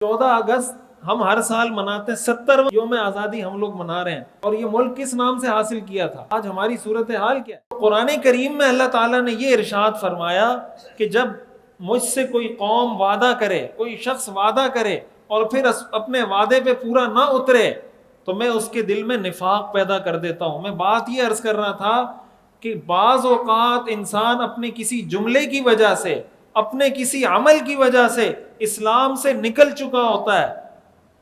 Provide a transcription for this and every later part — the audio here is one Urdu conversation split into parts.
14 اگست ہم ہر سال مناتے ہیں، 70واں یوم آزادی ہم لوگ منا رہے ہیں، اور یہ ملک کس نام سے حاصل کیا تھا؟ آج ہماری صورتحال کیا ہے؟ قرآن کریم میں اللہ تعالیٰ نے یہ ارشاد فرمایا کہ جب مجھ سے کوئی قوم وعدہ کرے، کوئی شخص وعدہ کرے اور پھر اپنے وعدے پہ پورا نہ اترے تو میں اس کے دل میں نفاق پیدا کر دیتا ہوں۔ میں بات یہ عرض کر رہا تھا کہ بعض اوقات انسان اپنے کسی جملے کی وجہ سے، اپنے کسی عمل کی وجہ سے اسلام سے نکل چکا ہوتا ہے،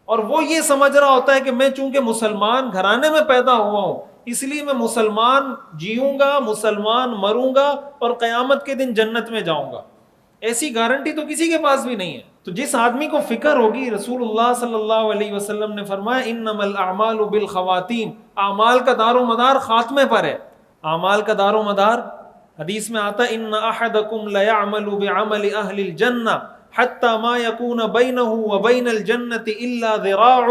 اور وہ یہ سمجھ رہا ہوتا ہے کہ میں چونکہ مسلمان گھرانے میں پیدا ہوا ہوں اس لیے میں مسلمان جیوں گا، مسلمان مروں گا اور قیامت کے دن جنت میں جاؤں گا۔ ایسی گارنٹی تو کسی کے پاس بھی نہیں ہے۔ تو جس آدمی کو فکر ہوگی، رسول اللہ صلی اللہ علیہ وسلم نے فرمایا انما الاعمال بالخواتیم، اعمال کا دار و مدار خاتمے پر ہے۔ اعمال کا دار و مدار حدیث میں آتا ہے ان احدکم لیعمل بعمل اہل الجنہ حتی ما یکون بینہ وبین الجنۃ الا ذراع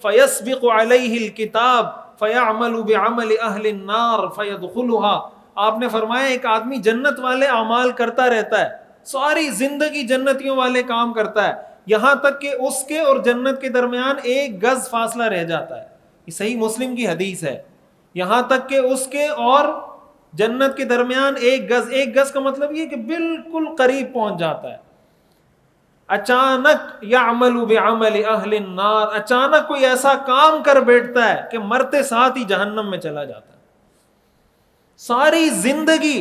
فیسبق علیہ الکتاب فیعمل بعمل اہل النار فیدخلها۔ آپ نے فرمایا ایک آدمی جنت والے اعمال کرتا رہتا ہے، ساری زندگی جنتیوں والے کام کرتا ہے، یہاں تک کہ اس کے اور جنت کے درمیان 1 گز فاصلہ رہ جاتا ہے۔ یہ صحیح مسلم کی حدیث ہے، یہاں تک کہ اس کے اور جنت کے درمیان 1 گز، 1 گز کا مطلب یہ کہ بالکل قریب پہنچ جاتا ہے۔ اچانک یعمل بعمل اہل النار، اچانک کوئی ایسا کام کر بیٹھتا ہے کہ مرتے ساتھ ہی جہنم میں چلا جاتا ہے۔ ساری زندگی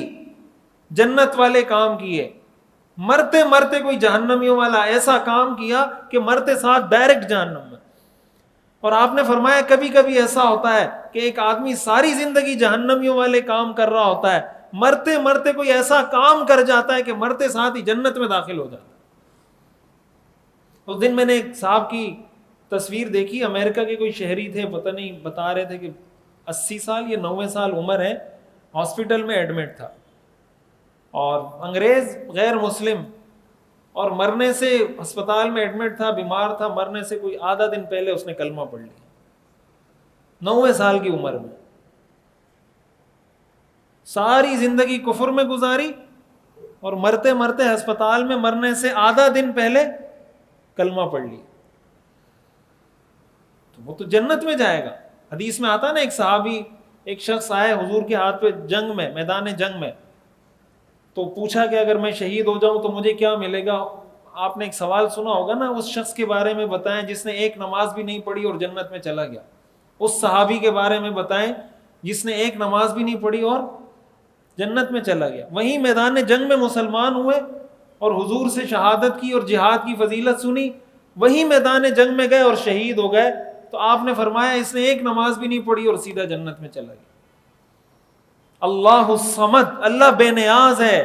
جنت والے کام کیے، مرتے مرتے کوئی جہنمیوں والا ایسا کام کیا کہ مرتے ساتھ ڈائریکٹ جہنم میں۔ اور آپ نے فرمایا کبھی کبھی ایسا ہوتا ہے کہ ایک آدمی ساری زندگی جہنمیوں والے کام کر رہا ہوتا ہے، مرتے مرتے کوئی ایسا کام کر جاتا ہے کہ مرتے ساتھ ہی جنت میں داخل ہو جاتا ہے۔ اس دن میں نے ایک صاحب کی تصویر دیکھی، امریکہ کے کوئی شہری تھے، پتہ نہیں بتا رہے تھے کہ 80 سال یا 90 سال عمر ہے، ہاسپٹل میں ایڈمٹ تھا، اور انگریز غیر مسلم، اور مرنے سے ہسپتال میں ایڈمٹ تھا، بیمار تھا، مرنے سے کوئی آدھا دن پہلے اس نے کلمہ پڑھ لیا، 90 سال کی عمر میں۔ ساری زندگی کفر میں گزاری اور مرتے مرتے ہسپتال میں مرنے سے آدھا دن پہلے کلمہ پڑھ لی، تو وہ تو جنت میں جائے گا۔ حدیث میں آتا نا، ایک صحابی، ایک شخص آئے حضور کے ہاتھ پہ جنگ میں، میدان جنگ میں، تو پوچھا کہ اگر میں شہید ہو جاؤں تو مجھے کیا ملے گا؟ آپ نے ایک سوال سنا ہوگا نا، اس شخص کے بارے میں بتائیں جس نے ایک نماز بھی نہیں پڑھی اور جنت میں چلا گیا۔ اس صحابی کے بارے میں بتائیں جس نے ایک نماز بھی نہیں پڑھی اور جنت میں چلا گیا۔ وہیں میدان جنگ میں مسلمان ہوئے اور حضور سے شہادت کی اور جہاد کی فضیلت سنی، وہیں میدان جنگ میں گئے اور شہید ہو گئے، تو آپ نے فرمایا اس نے ایک نماز بھی نہیں پڑھی اور سیدھا جنت میں چلا گیا۔ اللہ الصمد، اللہ بے نیاز ہے۔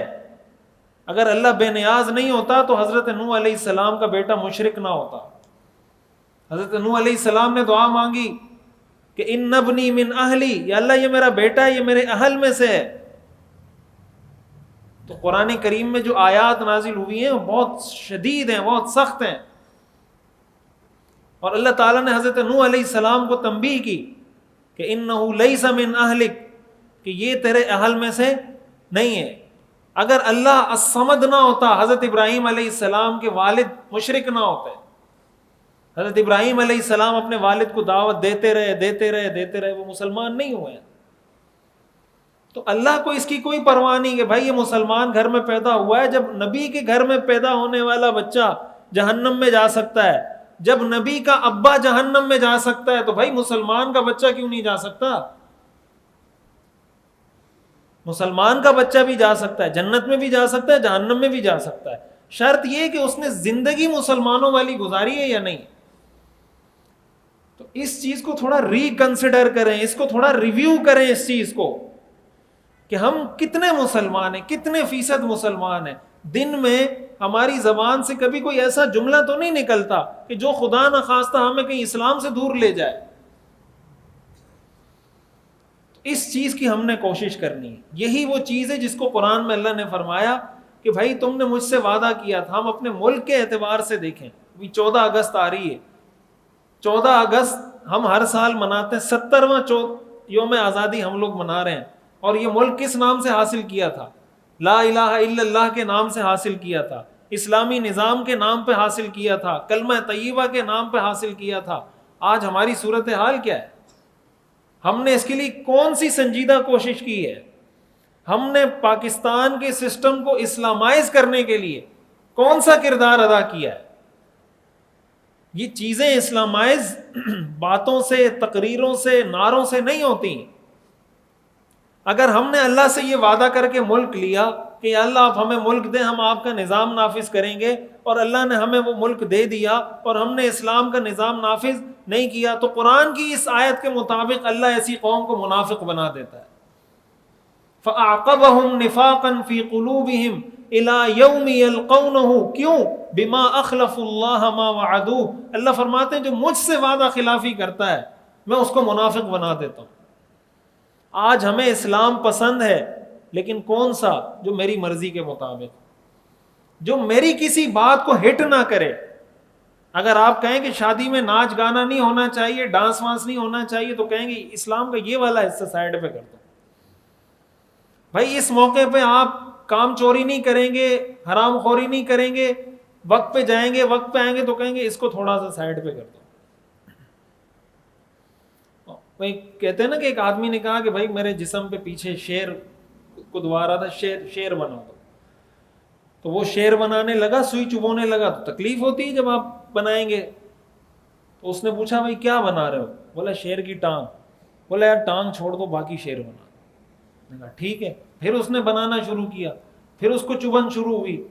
اگر اللہ بے نیاز نہیں ہوتا تو حضرت نوح علیہ السلام کا بیٹا مشرک نہ ہوتا۔ حضرت نوح علیہ السلام نے دعا مانگی کہ ان ابنی من اہلی، یا اللہ یہ میرا بیٹا ہے، یہ میرے اہل میں سے ہے۔ تو قرآن کریم میں جو آیات نازل ہوئی ہیں وہ بہت شدید ہیں، بہت سخت ہیں، اور اللہ تعالیٰ نے حضرت نوح علیہ السلام کو تنبیہ کی کہ انہ لیس من اہلک، کہ یہ تیرے اہل میں سے نہیں ہے۔ اگر اللہ الصمد نہ ہوتا، حضرت ابراہیم علیہ السلام کے والد مشرک نہ ہوتے، حضرت ابراہیم علیہ السلام اپنے والد کو دعوت دیتے رہے، وہ مسلمان نہیں ہوئے۔ تو اللہ کو اس کی کوئی پرواہ نہیں کہ بھائی یہ مسلمان گھر میں پیدا ہوا ہے۔ جب نبی کے گھر میں پیدا ہونے والا بچہ جہنم میں جا سکتا ہے، جب نبی کا ابا جہنم میں جا سکتا ہے، تو بھائی مسلمان کا بچہ کیوں نہیں جا سکتا؟ مسلمان کا بچہ بھی جا سکتا ہے، جنت میں بھی جا سکتا ہے، جہنم میں بھی جا سکتا ہے، شرط یہ کہ اس نے زندگی مسلمانوں والی گزاری ہے یا نہیں۔ تو اس چیز کو تھوڑا ریکنسیڈر کریں، اس کو تھوڑا ریویو کریں، اس چیز کو کہ ہم کتنے مسلمان ہیں، کتنے فیصد مسلمان ہیں۔ دن میں ہماری زبان سے کبھی کوئی ایسا جملہ تو نہیں نکلتا کہ جو خدا نخواستہ ہمیں کہیں اسلام سے دور لے جائے۔ اس چیز کی ہم نے کوشش کرنی ہے۔ یہی وہ چیز ہے جس کو قرآن میں اللہ نے فرمایا کہ بھائی تم نے مجھ سے وعدہ کیا تھا۔ ہم اپنے ملک کے اعتبار سے دیکھیں، ابھی 14 اگست آ رہی ہے، 14 اگست ہم ہر سال مناتے ہیں، 70واں یوم آزادی ہم لوگ منا رہے ہیں، اور یہ ملک کس نام سے حاصل کیا تھا؟ لا الہ الا اللہ کے نام سے حاصل کیا تھا۔ اسلامی نظام کے نام پہ حاصل کیا تھا، کلمہ طیبہ کے نام پہ حاصل کیا تھا، آج ہماری صورتحال کیا ہے؟ ہم نے اس کے لیے کون سی سنجیدہ کوشش کی ہے؟ ہم نے پاکستان کے سسٹم کو اسلامائز کرنے کے لیے کون سا کردار ادا کیا ہے؟ یہ چیزیں اسلامائز باتوں سے، تقریروں سے، نعروں سے نہیں ہوتی۔ اگر ہم نے اللہ سے یہ وعدہ کر کے ملک لیا کہ اللہ آپ ہمیں ملک دیں، ہم آپ کا نظام نافذ کریں گے، اور اللہ نے ہمیں وہ ملک دے دیا اور ہم نے اسلام کا نظام نافذ نہیں کیا، تو قرآن کی اس آیت کے مطابق اللہ ایسی قوم کو منافق بنا دیتا ہے۔ فَأَعْقَبَهُمْ نِفَاقًا فِي قُلُوبِهِمْ إِلَى يَوْمِ يَلْقَوْنَهُ، کیوں؟ بِمَا أَخْلَفُوا اللَّهَ مَا وَعَدُوهُ، اللہ فرماتے ہیں جو مجھ سے وعدہ خلافی کرتا ہے میں اس کو منافق بنا دیتا ہوں۔ آج ہمیں اسلام پسند ہے، لیکن کون سا؟ جو میری مرضی کے مطابق، جو میری کسی بات کو ہٹ نہ کرے۔ اگر آپ کہیں کہ شادی میں ناچ گانا نہیں ہونا چاہیے، ڈانس وانس نہیں ہونا چاہیے، تو کہیں گے اسلام کا یہ والا حصہ سائڈ پہ کر دو۔ بھائی اس موقع پہ آپ کام چوری نہیں کریں گے، حرام خوری نہیں کریں گے، وقت پہ جائیں گے، وقت پہ آئیں گے، تو کہیں گے اس کو تھوڑا سا سائڈ پہ کر دو۔ بھائی کہتے ہیں نا کہ ایک آدمی نے کہا کہ بھائی میرے جسم پہ پیچھے شیر کدوا رہا تھا، شیر بنا دو۔ تو وہ شیر بنانے لگا، سوئی چبونے لگا، تو تکلیف ہوتی ہے جب آپ بنائیں گے۔ تو اس نے پوچھا بھائی کیا بنا رہے ہو؟ بولا شیر کی ٹانگ۔ بولا یار ٹانگ چھوڑ دو، باقی شیر بنا دو۔ نے کہا ٹھیک ہے۔ پھر اس نے بنانا شروع کیا، پھر اس کو چبھن شروع ہوئی،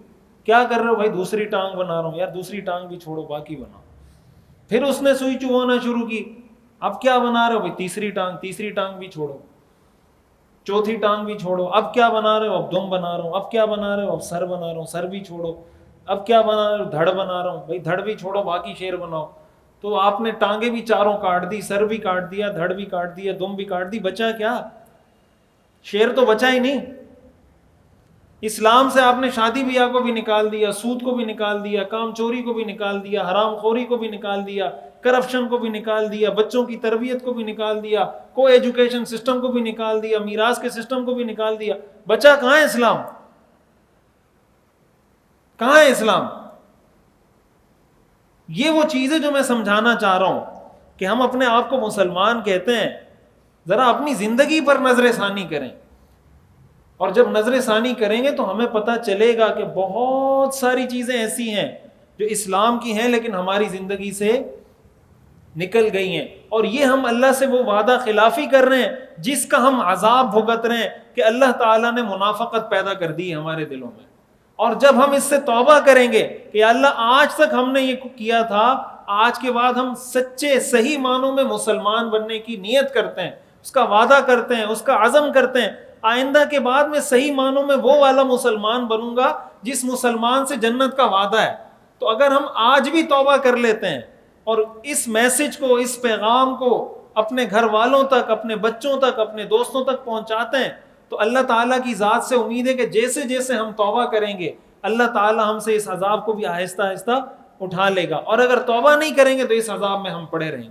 کیا کر رہے ہو؟ بھائی دوسری ٹانگ بنا رہا ہوں۔ یار دوسری ٹانگ بھی چھوڑو، باقی بناؤ۔ پھر اس نے سوئی چبونا شروع کی، اب کیا بنا رہے ہو؟ بھائی تیسری ٹانگ بھی چھوڑو، چوتھی ٹانگ بھی چھوڑو۔ اب کیا بنا رہے ہو؟ اب دم بنا رہا ہوں۔ اب کیا بنا رہے ہو؟ اب سر بنا رہا ہوں۔ سر بھی چھوڑو۔ اب کیا بنا رہے ہو؟ دھڑ بنا رہا ہوں۔ بھائی دھڑ بھی چھوڑو، باقی شیر بناؤ۔ تو آپ نے ٹانگیں بھی چاروں کاٹ دی، سر بھی کاٹ دیا، دھڑ بھی کاٹ دیا، دم بھی کاٹ دی، بچا کیا؟ شیر تو بچا ہی نہیں۔ اسلام سے آپ نے شادی بیاہ کو بھی نکال دیا، سود کو بھی نکال دیا، کام چوری کو بھی نکال دیا، حرام خوری کو بھی نکال دیا، کرپشن کو بھی نکال دیا، بچوں کی تربیت کو بھی نکال دیا، کو ایجوکیشن سسٹم کو بھی نکال دیا، میراث کے سسٹم کو بھی نکال دیا۔ بچا کہاں ہے اسلام؟ کہاں ہے اسلام؟ یہ وہ چیزیں جو میں سمجھانا چاہ رہا ہوں کہ ہم اپنے آپ کو مسلمان کہتے ہیں، ذرا اپنی زندگی پر نظر ثانی کریں، اور جب نظر ثانی کریں گے تو ہمیں پتہ چلے گا کہ بہت ساری چیزیں ایسی ہیں جو اسلام کی ہیں لیکن ہماری زندگی سے نکل گئی ہیں، اور یہ ہم اللہ سے وہ وعدہ خلافی کر رہے ہیں جس کا ہم عذاب بھگت رہے ہیں کہ اللہ تعالیٰ نے منافقت پیدا کر دی ہے ہمارے دلوں میں۔ اور جب ہم اس سے توبہ کریں گے کہ اللہ آج تک ہم نے یہ کیا تھا، آج کے بعد ہم سچے صحیح معنوں میں مسلمان بننے کی نیت کرتے ہیں، اس کا وعدہ کرتے ہیں، اس کا عزم کرتے ہیں، آئندہ کے بعد میں صحیح معنوں میں وہ والا مسلمان بنوں گا جس مسلمان سے جنت کا وعدہ ہے۔ تو اگر ہم آج بھی توبہ کر لیتے ہیں اور اس میسج کو، اس پیغام کو اپنے گھر والوں تک، اپنے بچوں تک، اپنے دوستوں تک پہنچاتے ہیں، تو اللہ تعالیٰ کی ذات سے امید ہے کہ جیسے جیسے ہم توبہ کریں گے اللہ تعالیٰ ہم سے اس عذاب کو بھی آہستہ آہستہ اٹھا لے گا، اور اگر توبہ نہیں کریں گے تو اس عذاب میں ہم پڑے رہیں گے۔